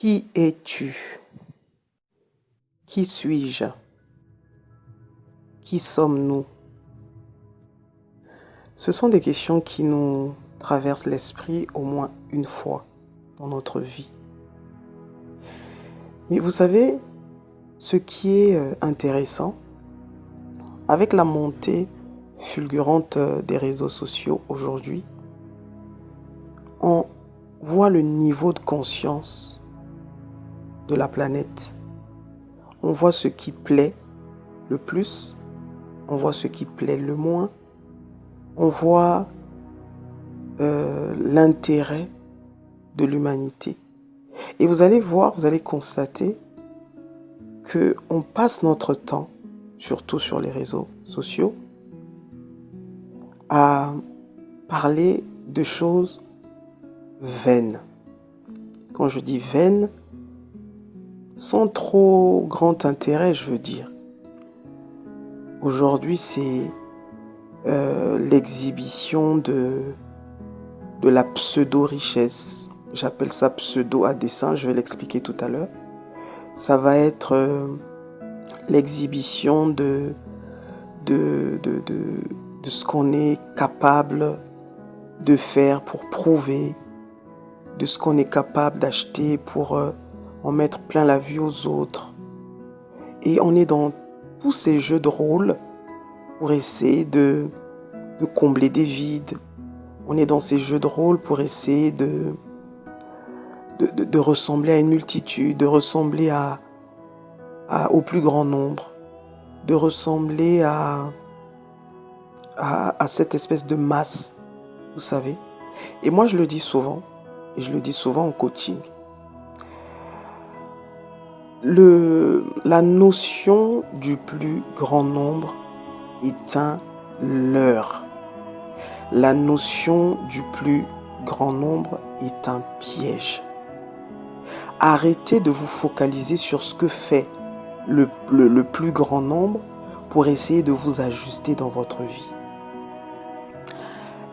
Qui es-tu? Qui suis-je? Qui sommes-nous? Ce sont des questions qui nous traversent l'esprit au moins une fois dans notre vie. Mais vous savez, ce qui est intéressant, avec la montée fulgurante des réseaux sociaux aujourd'hui, on voit le niveau de conscience de la planète. On voit ce qui plaît le plus, on voit ce qui plaît le moins, on voit l'intérêt de l'humanité. Et vous allez voir, vous allez constater qu'on passe notre temps, surtout sur les réseaux sociaux, à parler de choses vaines. Quand je dis vaines, sans trop grand intérêt, je veux dire. Aujourd'hui, c'est l'exhibition de la pseudo-richesse. J'appelle ça pseudo à dessein, je vais l'expliquer tout à l'heure. Ça va être l'exhibition de ce qu'on est capable de faire pour prouver, de ce qu'on est capable d'acheter pour en mettre plein la vue aux autres. Et on est dans tous ces jeux de rôle pour essayer de combler des vides. On est dans ces jeux de rôle pour essayer de ressembler à une multitude, de ressembler au plus grand nombre, de ressembler à cette espèce de masse, vous savez. Et moi, je le dis souvent, et je le dis souvent en coaching. La notion du plus grand nombre est un leurre. La notion du plus grand nombre est un piège. Arrêtez de vous focaliser sur ce que fait le plus grand nombre pour essayer de vous ajuster dans votre vie.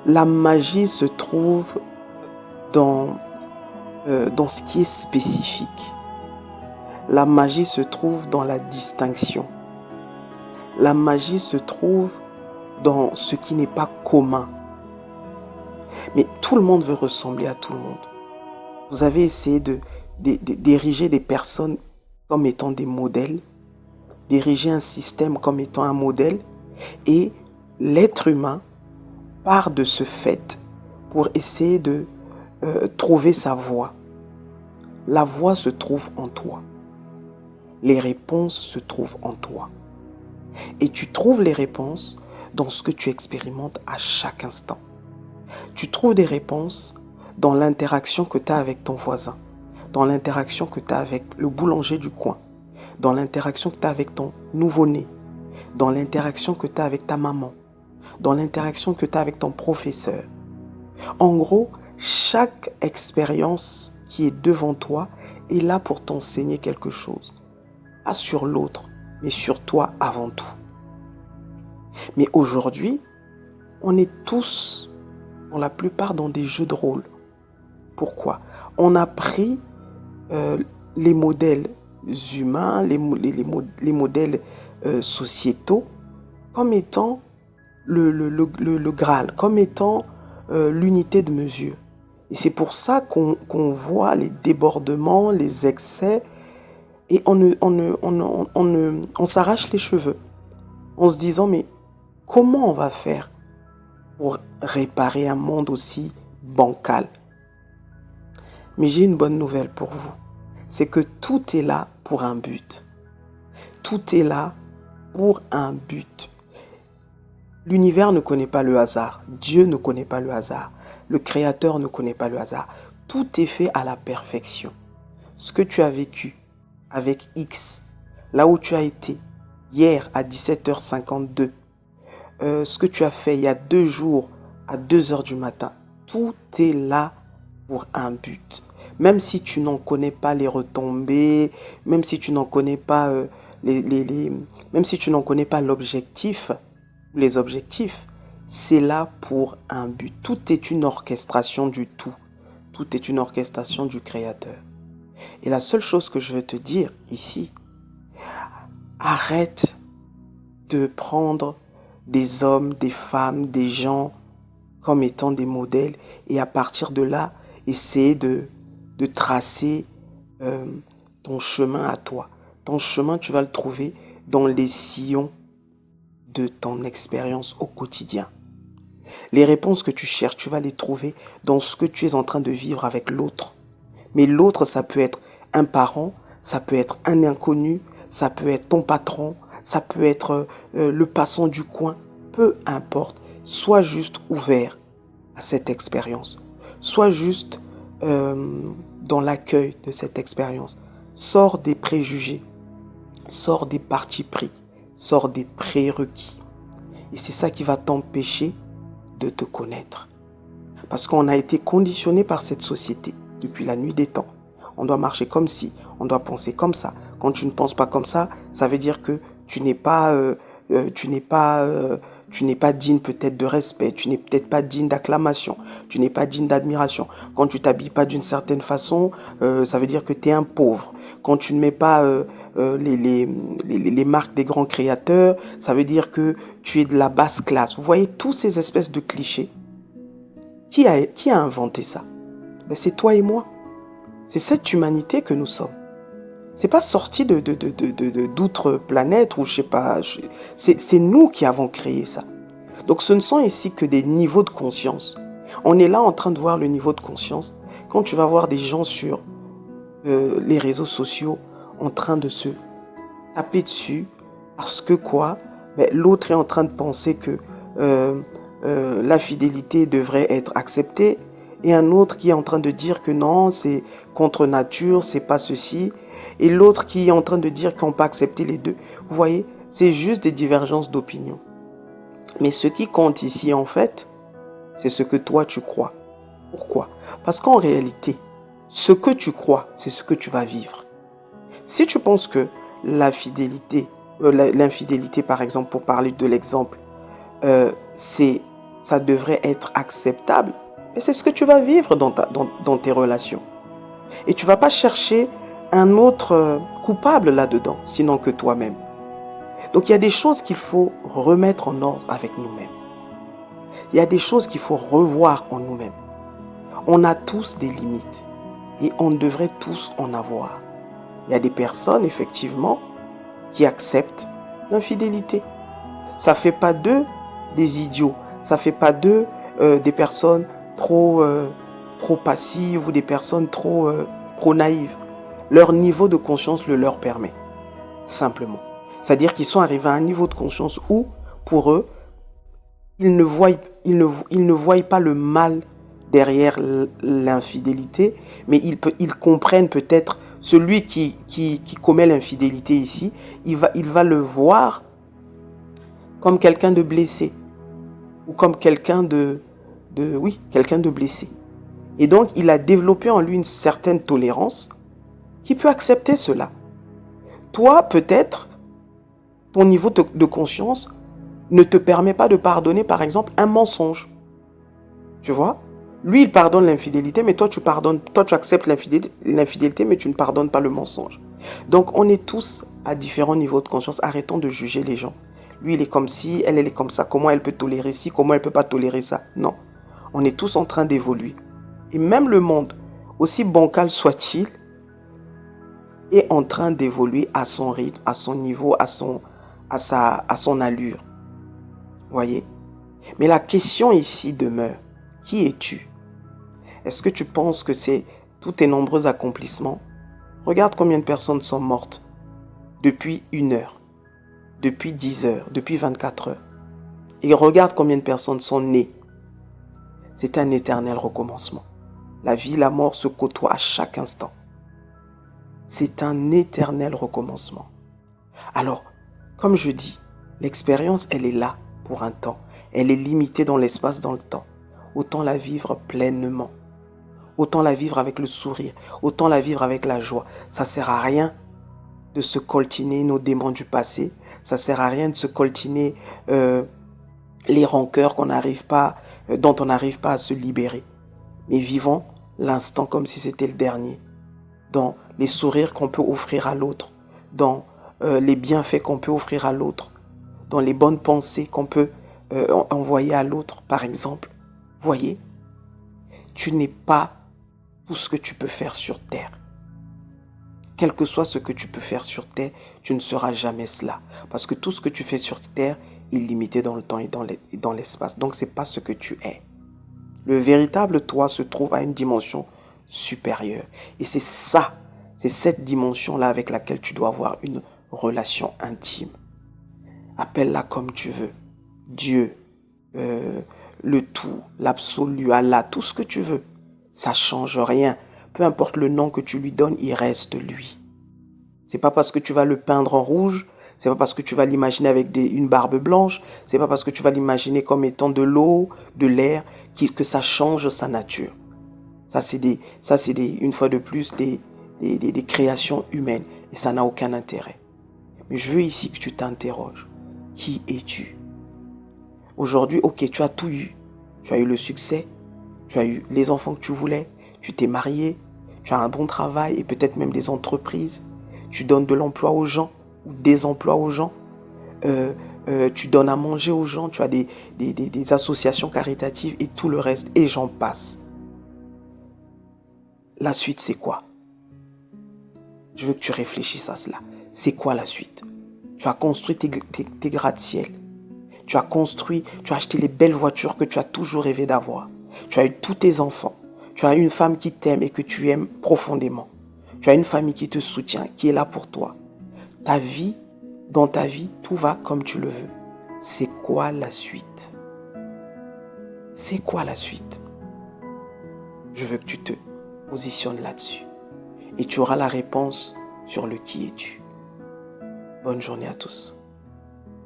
La magie se trouve dans ce qui est spécifique. La magie se trouve dans la distinction. La magie se trouve dans ce qui n'est pas commun. Mais tout le monde veut ressembler à tout le monde. Vous avez essayé d'ériger des personnes comme étant des modèles, d'ériger un système comme étant un modèle, et l'être humain part de ce fait pour essayer de trouver sa voie. La voie se trouve en toi. Les réponses se trouvent en toi. Et tu trouves les réponses dans ce que tu expérimentes à chaque instant. Tu trouves des réponses dans l'interaction que tu as avec ton voisin, dans l'interaction que tu as avec le boulanger du coin, dans l'interaction que tu as avec ton nouveau-né, dans l'interaction que tu as avec ta maman, dans l'interaction que tu as avec ton professeur. En gros, chaque expérience qui est devant toi est là pour t'enseigner quelque chose. Pas sur l'autre, mais sur toi avant tout. Mais aujourd'hui, on est tous, pour la plupart, dans des jeux de rôle. Pourquoi? On a pris les modèles humains, les modèles sociétaux, comme étant le Graal, comme étant l'unité de mesure. Et c'est pour ça qu'on voit les débordements, les excès, et on s'arrache les cheveux en se disant, mais comment on va faire pour réparer un monde aussi bancal? Mais j'ai une bonne nouvelle pour vous, c'est que tout est là pour un but. Tout est là pour un but. L'univers ne connaît pas le hasard, Dieu ne connaît pas le hasard, le Créateur ne connaît pas le hasard. Tout est fait à la perfection. Ce que tu as vécu avec X, là où tu as été hier à 17h52, ce que tu as fait il y a 2 jours à 2h du matin, tout est là pour un but. Même si tu n'en connais pas les retombées, même si tu n'en connais pas même si tu n'en connais pas l'objectif, les objectifs, c'est là pour un but. Tout est une orchestration du tout. Tout est une orchestration du Créateur. Et la seule chose que je veux te dire ici, arrête de prendre des hommes, des femmes, des gens comme étant des modèles et à partir de là, essayer de tracer ton chemin à toi. Ton chemin, tu vas le trouver dans les sillons de ton expérience au quotidien. Les réponses que tu cherches, tu vas les trouver dans ce que tu es en train de vivre avec l'autre. Mais l'autre, ça peut être un parent, ça peut être un inconnu, ça peut être ton patron, ça peut être le passant du coin. Peu importe, sois juste ouvert à cette expérience. Sois juste dans l'accueil de cette expérience. Sors des préjugés, sors des partis pris, sors des prérequis. Et c'est ça qui va t'empêcher de te connaître. Parce qu'on a été conditionné par cette société depuis la nuit des temps. On doit marcher comme ci, on doit penser comme ça. Quand tu ne penses pas comme ça veut dire que tu n'es pas digne peut-être de respect, tu n'es peut-être pas digne d'acclamation, tu n'es pas digne d'admiration. Quand tu t'habilles pas d'une certaine façon, ça veut dire que tu es un pauvre. Quand tu ne mets pas les marques des grands créateurs, ça veut dire que tu es de la basse classe. Vous voyez tous ces espèces de clichés. Qui a inventé ça? Ben, c'est toi et moi. C'est cette humanité que nous sommes. C'est pas sorti d'autres planètes ou je sais pas. C'est nous qui avons créé ça. Donc ce ne sont ici que des niveaux de conscience. On est là en train de voir le niveau de conscience. Quand tu vas voir des gens sur les réseaux sociaux en train de se taper dessus parce que quoi? Ben, l'autre est en train de penser que la fidélité devrait être acceptée et un autre qui est en train de dire que non, c'est contre nature, c'est pas ceci, et l'autre qui est en train de dire qu'on peut accepter les deux. Vous voyez, c'est juste des divergences d'opinion. Mais ce qui compte ici, en fait, c'est ce que toi tu crois. Pourquoi? Parce qu'en réalité, ce que tu crois, c'est ce que tu vas vivre. Si tu penses que l'infidélité, par exemple, pour parler de l'exemple, ça devrait être acceptable, mais c'est ce que tu vas vivre dans tes relations. Et tu ne vas pas chercher un autre coupable là-dedans, sinon que toi-même. Donc il y a des choses qu'il faut remettre en ordre avec nous-mêmes. Il y a des choses qu'il faut revoir en nous-mêmes. On a tous des limites et on devrait tous en avoir. Il y a des personnes, effectivement, qui acceptent l'infidélité. Ça ne fait pas d'eux des idiots. Ça ne fait pas d'eux des personnes trop passives ou des personnes trop naïves. Leur niveau de conscience le leur permet, simplement. C'est-à-dire qu'ils sont arrivés à un niveau de conscience où, pour eux, ils ne voient pas le mal derrière l'infidélité, mais ils comprennent peut-être celui qui commet l'infidélité ici, il va le voir comme quelqu'un de blessé ou comme quelqu'un quelqu'un de blessé. Et donc, il a développé en lui une certaine tolérance qui peut accepter cela. Toi, peut-être, ton niveau de conscience ne te permet pas de pardonner, par exemple, un mensonge. Tu vois? Lui, il pardonne l'infidélité, mais toi, tu acceptes l'infidélité, mais tu ne pardonnes pas le mensonge. Donc, on est tous à différents niveaux de conscience. Arrêtons de juger les gens. Lui, il est comme ci, elle est comme ça. Comment elle peut tolérer ci, comment elle ne peut pas tolérer ça? Non. On est tous en train d'évoluer. Et même le monde, aussi bancal soit-il, est en train d'évoluer à son rythme, à son niveau, à son allure. Voyez? Mais la question ici demeure, qui es-tu? Est-ce que tu penses que c'est tous tes nombreux accomplissements? Regarde combien de personnes sont mortes depuis 1 heure, depuis 10 heures, depuis 24 heures. Et regarde combien de personnes sont nées. C'est un éternel recommencement. La vie et la mort se côtoient à chaque instant. C'est un éternel recommencement. Alors, comme je dis, l'expérience, elle est là pour un temps. Elle est limitée dans l'espace, dans le temps. Autant la vivre pleinement. Autant la vivre avec le sourire. Autant la vivre avec la joie. Ça ne sert à rien de se coltiner nos démons du passé. Ça ne sert à rien de se coltiner les rancœurs dont on n'arrive pas à se libérer. Mais vivons l'instant comme si c'était le dernier. dans les sourires qu'on peut offrir à l'autre, dans les bienfaits qu'on peut offrir à l'autre, dans les bonnes pensées qu'on peut envoyer à l'autre, par exemple. Voyez, tu n'es pas tout ce que tu peux faire sur terre. Quel que soit ce que tu peux faire sur terre, tu ne seras jamais cela. Parce que tout ce que tu fais sur terre est limité dans le temps et dans l'espace. Donc, ce n'est pas ce que tu es. Le véritable toi se trouve à une dimension supérieure. Et c'est ça, c'est cette dimension-là avec laquelle tu dois avoir une relation intime. Appelle-la comme tu veux. Dieu, le tout, l'absolu, Allah, tout ce que tu veux. Ça ne change rien. Peu importe le nom que tu lui donnes, il reste lui. C'est pas parce que tu vas le peindre en rouge, c'est pas parce que tu vas l'imaginer avec une barbe blanche, c'est pas parce que tu vas l'imaginer comme étant de l'eau, de l'air, que ça change sa nature. Ça c'est une fois de plus, des créations humaines. Et ça n'a aucun intérêt. Mais je veux ici que tu t'interroges. Qui es-tu? Aujourd'hui, ok, tu as tout eu. Tu as eu le succès, tu as eu les enfants que tu voulais, tu t'es marié, tu as un bon travail et peut-être même des entreprises. Tu donnes de l'emploi aux gens ou des emplois aux gens. Tu donnes à manger aux gens. Tu as des associations caritatives et tout le reste. Et j'en passe. La suite, c'est quoi? Je veux que tu réfléchisses à cela. C'est quoi la suite? Tu as construit tes gratte-ciel. Tu as acheté les belles voitures que tu as toujours rêvé d'avoir. Tu as eu tous tes enfants. Tu as une femme qui t'aime et que tu aimes profondément. Tu as une famille qui te soutient, qui est là pour toi. Dans ta vie, tout va comme tu le veux. C'est quoi la suite? C'est quoi la suite? Je veux que tu te positionnes là-dessus. Et tu auras la réponse sur le qui es-tu. Bonne journée à tous.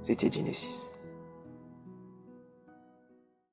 C'était Genesis.